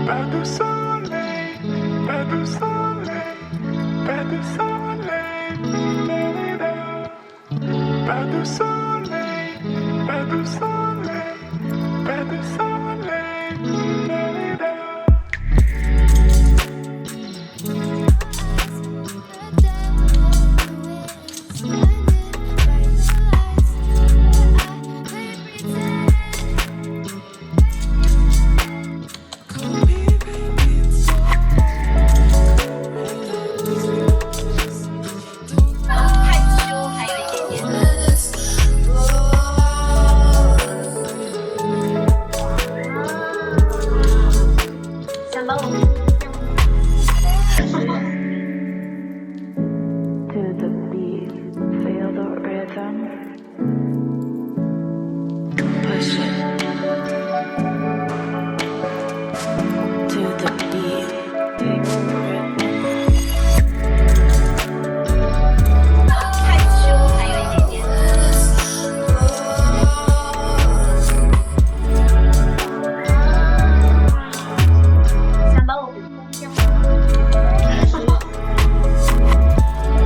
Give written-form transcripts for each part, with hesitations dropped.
Pas de soleil, pas de soleil, pas de soleil, pas de soleil, pas de soleil, pas de soleil.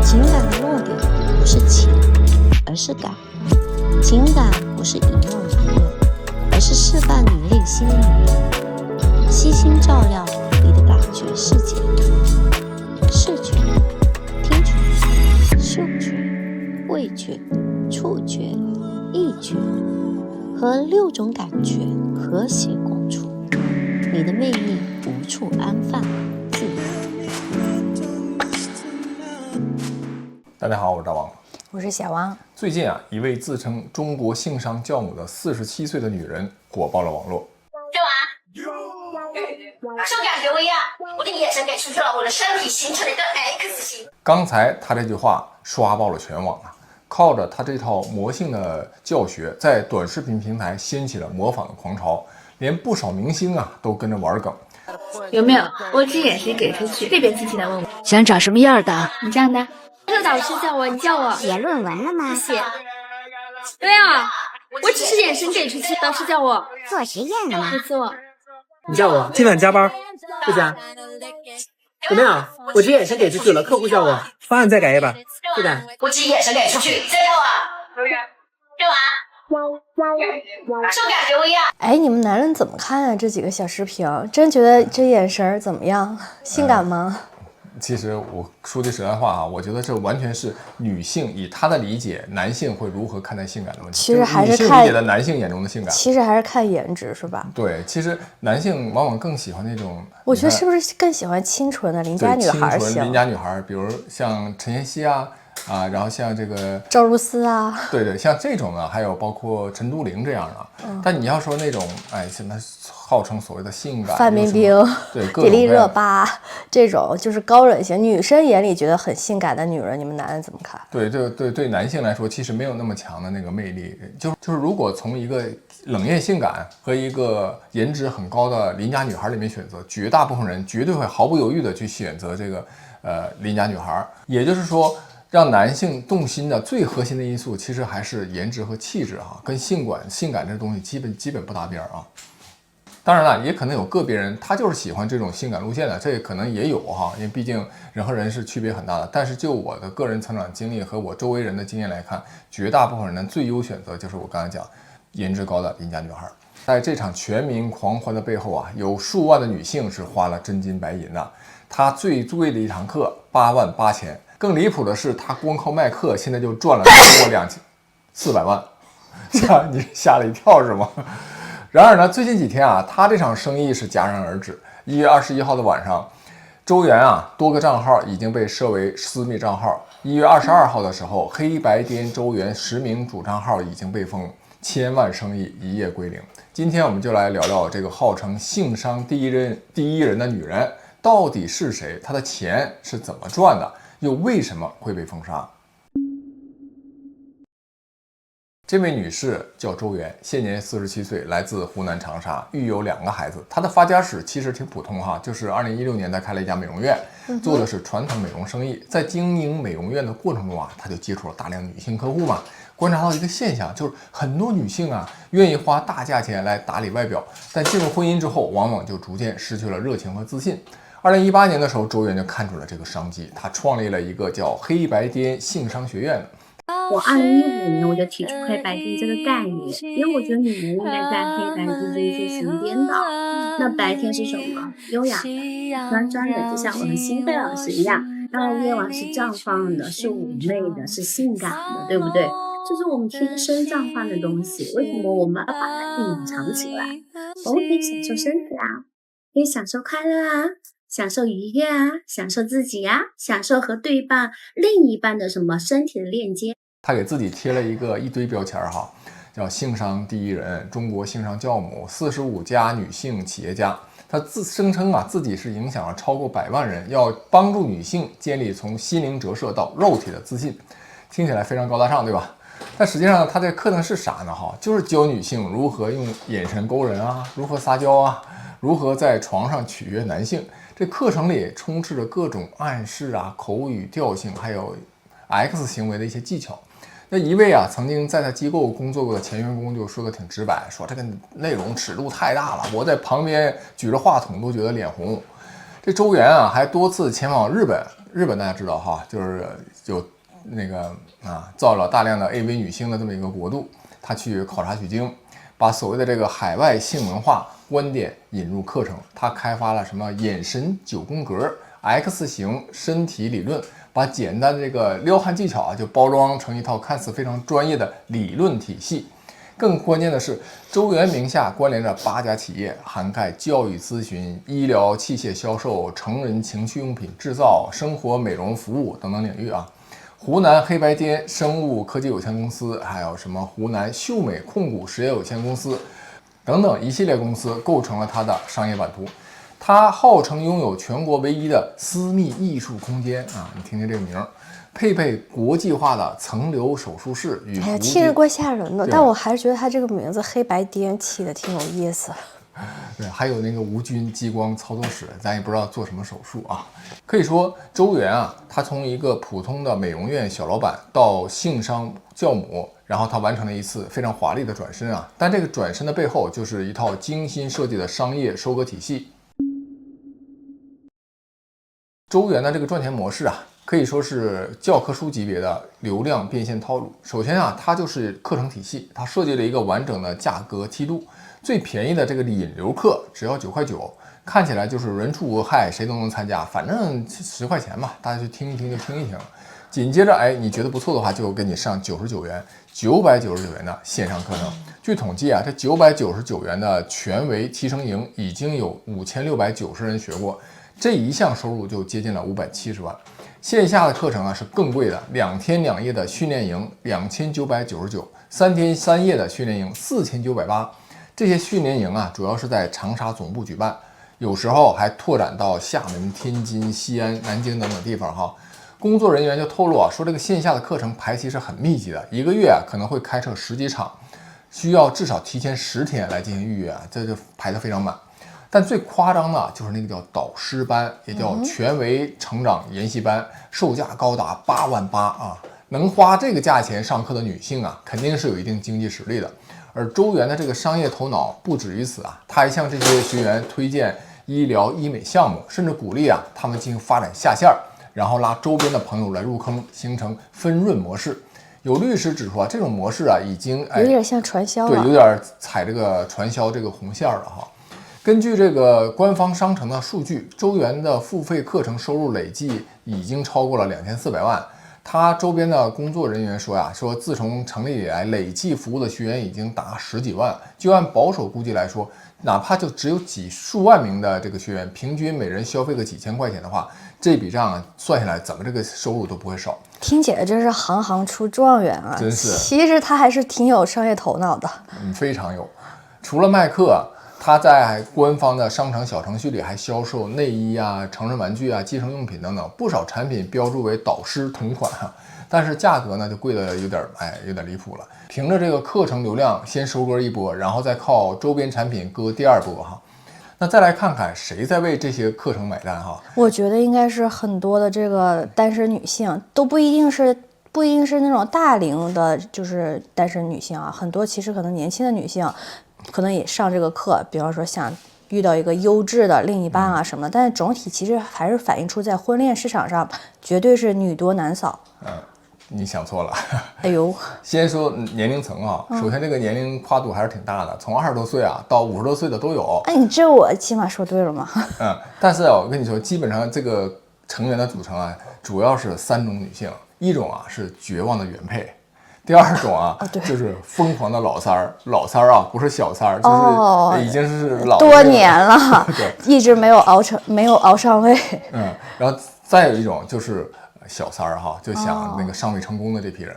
情感的落点不是情，而是感。情感不是引用理论，而是示范你内心的女人，悉心照料你的感觉世界。视觉、听觉、嗅觉、味觉、触觉、意觉和6种感觉和諧共处，你的魅力无处安放，自由。大家好，我是大王，我是小王。最近啊，一位自称中国性商教母的47岁的女人火爆了网络。这娃，是不是感觉不一样？我的眼神给出去了，我的身体形成了一个 X 型。刚才她这句话刷爆了全网啊！靠着她这套魔性的教学，在短视频平台掀起了模仿的狂潮，连不少明星啊都跟着玩梗。有没有？我只眼神给出去，这边机器来问我想找什么样的？你这样的。这个导师叫我，你叫我写论文了吗？写。对啊，我只是眼神给出去，导师叫我做实验了吗？不做。你叫我今晚加班，不加。怎么样？我只眼神给出去了，客户叫我方案再改一把，对的。我只眼神给出去，再叫我这娃，是不是感觉不一样？哎，你们男人怎么看啊？这几个小视频，真觉得这眼神怎么样？性感吗？其实我说句实在话啊，我觉得这完全是女性以她的理解，男性会如何看待性感的问题。其实还是女性理解的男性眼中的性感。其實還是看顏值是吧？對，其實男性往往更喜歡那種。我覺得是不是更喜歡清純的鄰家女孩型？鄰家女孩，比如像陳妍希啊，然後像這個趙露思啊，對對，像這種呢，還有包括陳都靈這樣的。但你要說那種，哎，現在號稱所謂的性感，范冰冰、對，迪麗熱巴這種就是高冷型，女生眼裡覺得很性感的女人，你們男人怎麼看？對，對男性來說，其實沒有那麼強的那個魅力。就是如果從一個冷豔性感和一個顏值很高的鄰家女孩裡面選擇，絕大部分人絕對會毫不猶豫的去選擇這個鄰家女孩。也就是說，讓男性動心的最核心的因素，其實還是顏值和氣質哈，跟性感這東西基本不搭邊啊。當然了，也可能有個別人他就是喜歡這種性感路線的，這可能也有哈，因為畢竟人和人是區別很大的。但是就我的個人成長經歷和我周圍人的經驗來看，絕大部分人的最優選擇就是我剛才講顏值高的鄰家女孩。在這場全民狂歡的背後啊，有數萬的女性是花了真金白銀的。她最貴的一堂課88000，更離譜的是，她光靠賣課現在就賺了超過400萬，你嚇了一跳是嗎？然而呢，最近幾天啊，他這場生意是戛然而止。1月21號的晚上，周元啊多個賬號已經被設為私密賬號。1月22號的時候，黑白顛周元10名主賬號已經被封，1000萬生意一夜歸零。今天我們就來聊聊這個號稱性商第一人的女人到底是誰，她的錢是怎麼賺的，又為什麼會被封殺？這位女士叫周媛，現年47岁，來自湖南長沙，育有2個孩子。她的发家史其實挺普通哈，就是2016年她開了一家美容院，做的是傳統美容生意。在經營美容院的過程中啊，她就接觸了大量女性客戶嘛，觀察到一個現象，就是很多女性啊願意花大價錢來打理外表，但進入婚姻之後，往往就逐漸失去了熱情和自信。2018年的時候，周媛就看準了這個商機，她創立了一個叫黑白顛性商學院。我2015年我就提出黑白顛這個概念，因為我覺得女人應該在黑白之間進行顛倒。那白天是什麼？優雅的、端莊的，就像我們新慧老師一樣。當然，夜晚是綻放的，是妩媚的，是性感的，對不对？這是我們天生綻放的東西。為什麼我們要把它隱藏起來？我們可以享受身體啊，可以享受快樂啊，享受愉悅啊，享受自己啊，享受和对半另一半的什麼身體的鏈接。他給自己貼了一堆標籤哈，叫性商第一人、中國性商教母、45加女性企業家。他聲稱啊，自己是影響了超過100萬人，要幫助女性建立從心靈折射到肉體的自信，听起來非常高大上，對吧？但實際上他這課程是啥呢？哈，就是教女性如何用眼神勾人啊，如何撒嬌啊，如何在床上取悅男性。這課程裡充斥着各種暗示啊、口語調性，還有 X 行為的一些技巧。那一位啊，曾經在他機構工作過的前員工就說的挺直白，說這個內容尺度太大了，我在旁邊舉着話筒都覺得臉紅。這周媛啊，還多次前往日本，日本大家知道哈，就是有那個造了大量的 AV 女星的這麼一個國度，他去考察取經，把所謂的這個海外性文化觀點引入課程。他開發了什麼眼神9宮格、X 型身體理論，把簡單的這個撩漢技巧啊，就包裝成一套看似非常專業的理論體系。更關鍵的是，周媛名下關聯着8家企業，涵蓋教育諮詢、醫療器械銷售、成人情趣用品製造、生活美容服務等等領域啊。湖南黑白顛生物科技有限公司，還有什麼湖南秀美控股實業有限公司等等一系列公司構成了它的商業版圖。它号稱擁有全國唯一的私密藝術空間啊，你听听这个名，配備國際化的層流手術室與聽着怪嚇人的，但我還是覺得它這個名字黑白顛起的挺有意思。對，還有那個無菌激光操作室，咱也不知道做什麼手術啊。可以說，周媛啊，她從一個普通的美容院小老闆到性商教母，然後她完成了一次非常華麗的轉身啊。但這個轉身的背後，就是一套精心設計的商業收割體系。周媛的這個賺錢模式啊，可以說是教科書級別的流量變現套路。首先啊，它就是課程體系，它設計了一個完整的價格梯度。最便宜的這個引流課只要9塊9，看起來就是人畜無害，誰都能參加，反正10塊錢吧，大家去聽一聽就聽一聽。緊接着，哎，你覺得不錯的話，就給你上99元、999元的線上課程。據統計啊，這999元的全維提升營已經有5690人學過。這一項收入就接近了570萬。線下的課程啊是更貴的，2天2夜的訓練營2999，3天3夜的訓練營4980。這些訓練營啊，主要是在長沙總部舉辦，有時候還拓展到廈門、天津、西安、南京等等地方哈。工作人員就透露啊，說這個線下的課程排期是很密集的，一個月啊可能會開設10幾場，需要至少提前10天來進行預約啊，這就排得非常滿。但最誇張的就是那個叫導師班，也叫全維成長研習班，售價高達8萬8啊！能花這個價錢上課的女性啊，肯定是有一定經濟實力的。而周媛的這個商業頭腦不止於此啊，他還向這些學員推薦醫療醫美項目，甚至鼓勵啊他們進行發展下線，然後拉周邊的朋友來入坑，形成分潤模式。有律師指出啊，這種模式啊已經有點像傳銷了，對，有點踩這個傳銷這個紅線了哈。根據這個官方商城的數據，周媛的付費課程收入累計已經超過了2400萬。他周邊的工作人員說呀，說自從成立以來，累計服務的學員已經達10幾萬。就按保守估計來說，哪怕就只有幾數萬名的這個學員，平均每人消費個幾千塊錢的話，這筆賬算下來，怎麼這個收入都不會少。聽姐真是行行出狀元啊！真是，其實他還是挺有商業頭腦的。非常有。除了賣課，他在官方的商城小程序裡還銷售內衣啊、成人玩具啊、計生用品等等，不少產品標注為導師同款。但是價格呢就貴的有點離譜了。憑着這個課程流量先收割一波，然後再靠周邊產品割第二波哈。那再來看看誰在為這些課程买單哈？我覺得應該是很多的這個單身女性，都不一定是那種大齡的，就是單身女性啊，很多其實可能年輕的女性，可能也上這個課，比方說想遇到一個優質的另一半啊什麼的，但是總體其實還是反映出在婚戀市場上，絕對是女多男少。你想錯了。哎呦，先说年齡層啊，首先這個年齡跨度還是挺大的，從20多歲啊到50多歲的都有。哎，你這我起碼說對了嗎？但是我跟你說，基本上這個成員的組成啊，主要是3种女性，一种啊是絕望的原配，第二种啊就是瘋狂的老三兒啊，不是小三兒，就是已經是老多年了，一直没有熬上位。然后再有一种就是小三兒哈，就想那個上位成功的這批人。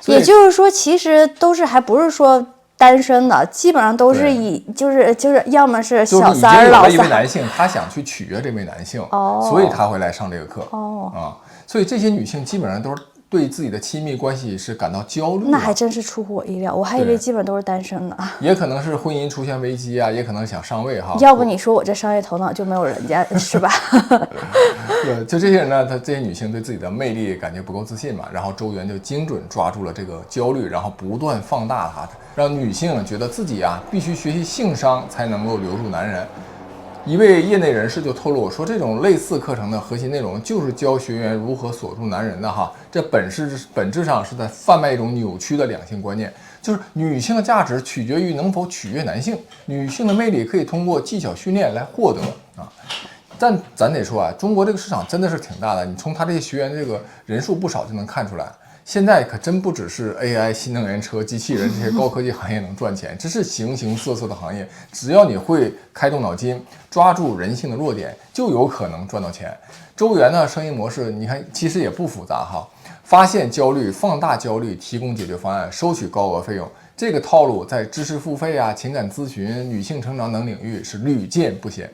也就是說，其實都是還不是說單身的，基本上都是以就是要麼是小三兒、老三兒。一位男性他想去取悦這位男性，所以他會來上這個課。所以這些女性基本上都是對自己的親密關係是感到焦慮。那還真是出乎我意料，我還以為基本都是單身呢。也可能是婚姻出現危機啊，也可能想上位哈。要不你說我這商業頭腦就没有人家是吧？对，就这些人呢，这些女性对自己的魅力感觉不夠自信嘛，然後周元就精準抓住了這個焦慮，然後不斷放大它，讓女性覺得自己啊必須學習性商才能夠留住男人。一位業內人士就透露說，這種類似課程的核心內容就是教學員如何鎖住男人的哈，這本質上是在販賣一種扭曲的兩性觀念，就是女性的價值取決於能否取悅男性，女性的魅力可以通過技巧訓練來獲得啊。但咱得說啊，中國這個市場真的是挺大的，你從他這些學員這個人數不少就能看出來。現在可真不只是 AI、新能源車、機器人這些高科技行業能賺錢，這是形形色色的行業。只要你會開動腦筋，抓住人性的弱點，就有可能賺到錢。周元的生意模式，你看其實也不複雜哈，發現焦慮，放大焦慮，提供解決方案，收取高額費用。這個套路在知識付費啊、情感諮詢、女性成長等領域是屢見不鮮。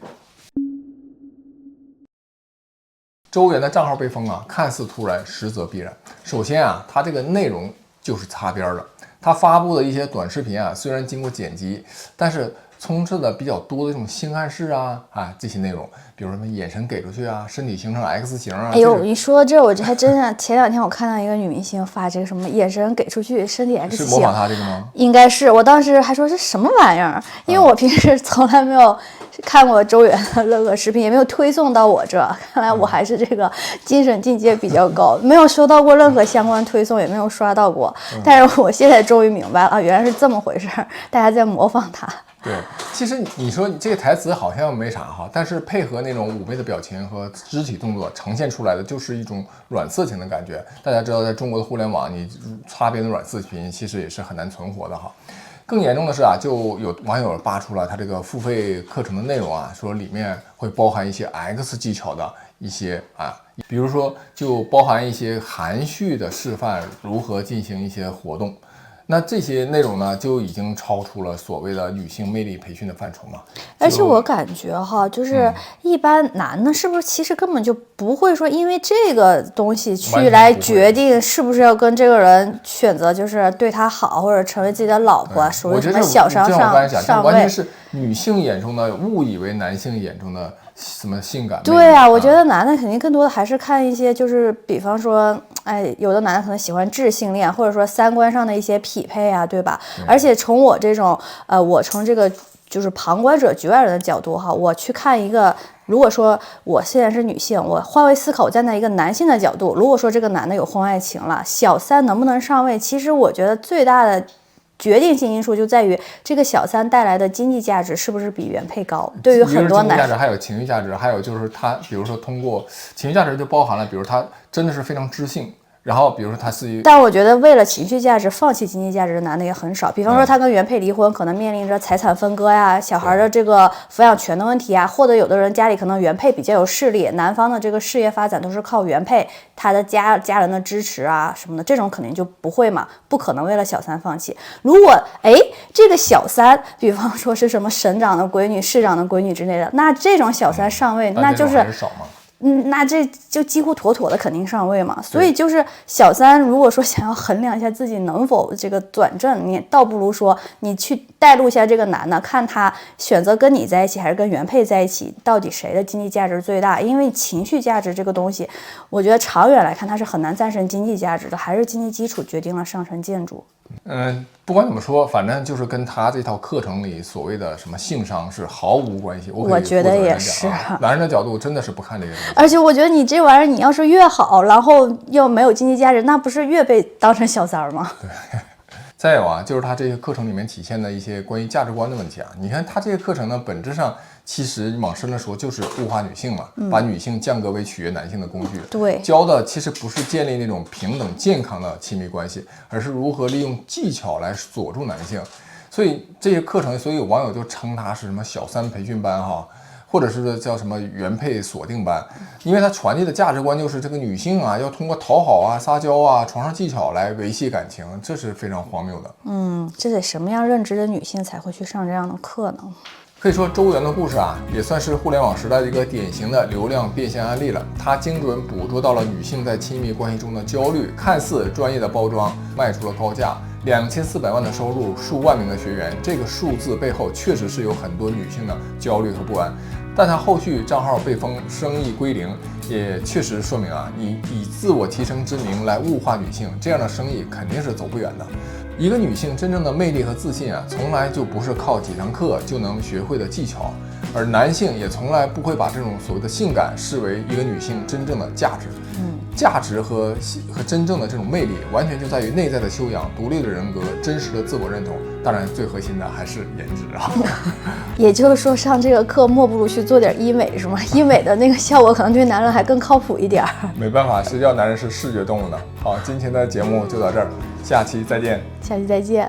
周元的賬號被封啊，看似突然，實則必然。首先啊，他這個內容就是擦邊了。他發布的一些短視頻啊，雖然經過剪輯，但是充斥的比較多的這種性暗示啊這些內容，比如什麼眼神給出去啊，身體形成 X 型啊。哎呦，你說這我還真是前2天我看到一個女明星發這個什麼眼神給出去，身體 X 型。是模仿他這個嗎？應該是，我當時還說是什麼玩意兒，因為我平時從來沒有看過周元的任何視頻，也沒有推送到我這，看來我還是這個精神境界比較高，沒有收到過任何相關推送，也沒有刷到過。但是我現在終於明白了，原來是這麼回事，大家在模仿他。對，其實你說這個台詞好像沒啥哈，但是配合那種嫵媚的表情和肢體動作呈現出來的就是一種軟色情的感覺。大家知道，在中國的互聯網，你擦邊的軟色情其實也是很難存活的哈。更嚴重的是啊，就有網友扒出了他這個付費課程的內容啊，說裡面會包含一些 X 技巧的一些比如說就包含一些含蓄的示範如何進行一些活動。那這些內容呢，就已經超出了所謂的女性魅力培訓的範疇嘛。而且我感覺哈，就是一般男的是不是其實根本就不會說因為這個東西去來決定是不是要跟這個人選擇，就是對他好或者成為自己的老婆，屬於什麼小商上位。完全是女性眼中的誤以為男性眼中的什麼性感。對啊，我覺得男的肯定更多的還是看一些，就是比方說，有的男的可能喜歡智性戀，或者說三觀上的一些匹配啊，对吧？而且從我这种我从这个就是旁觀者局外人的角度哈，我去看一個，如果說我現在是女性，我換位思考，站在一個男性的角度，如果說這個男的有婚外情了，小三能不能上位？其實我覺得最大的決定性因素就在於這個小三帶來的經濟價值是不是比原配高。對於很多男人，還有情緒價值，還有就是他，比如說通過情緒價值就包含了，比如他真的是非常知性。然後，比如說他是，但我覺得為了情緒價值放棄經濟價值的男的也很少。比方說，他跟原配離婚，可能面臨着財產分割呀、小孩的這個撫養權的問題啊，或者有的人家裡可能原配比較有勢力，男方的這個事業發展都是靠原配他的家人的支持啊什麼的，這種肯定就不會嘛，不可能為了小三放棄。如果這個小三，比方說是什麼省長的閨女、市長的閨女之類的，那這種小三上位，那就是。那這就幾乎妥妥的肯定上位嘛。所以就是小三如果說想要衡量一下自己能否这个转正，你倒不如說你去帶入一下這個男的，看他選擇跟你在一起還是跟原配在一起，到底誰的經濟價值最大。因為情緒價值這個東西，我覺得長遠來看它是很難戰勝經濟價值的，還是經濟基礎決定了上層建築。不管怎麼說，反正就是跟他這套課程裡所謂的什麼性商是毫無關係。我覺得也是，男人的角度真的是不看這個東西。而且我覺得你這玩意兒，你要是越好，然後又沒有經濟價值，那不是越被當成小三嗎？對。再有啊，就是他這些課程裡面體現的一些關於價值觀的問題啊。你看他這些課程呢，本質上其實往深了說就是物化女性嘛，把女性降格為取悅男性的工具。對，教的其實不是建立那種平等健康的親密關係，而是如何利用技巧來鎖住男性。所以這些課程，所以有網友就稱它是什麼小三培訓班哈。或者是叫什麼原配鎖定班，因為它傳遞的價值觀就是這個女性啊，要通過討好啊、撒嬌啊、床上技巧來維繫感情，這是非常荒謬的。這得什麼樣認知的女性才會去上這樣的課呢？可以說周媛的故事啊，也算是互聯網時代的一個典型的流量變現案例了。它精準捕捉到了女性在親密關係中的焦慮，看似專業的包裝，賣出了高價，2400萬的收入，數萬名的學員，這個數字背後確實是有很多女性的焦慮和不安。但他後續賬號被封，生意歸零，也確實說明啊，你以自我提升之名來物化女性，這樣的生意肯定是走不遠的。一個女性真正的魅力和自信啊，從來就不是靠幾堂課就能學會的技巧，而男性也從來不會把這種所謂的性感視為一個女性真正的價值。價值和真正的這種魅力，完全就在於內在的修養、獨立的人格、真實的自我認同。當然，最核心的還是顏值啊。也就是說，上這個課莫不如去做點醫美，是嗎？醫美的那個效果可能對男人還更靠譜一點。沒辦法，誰叫男人是視覺動物呢？好，今天的節目就到這兒，下期再見。下期再見。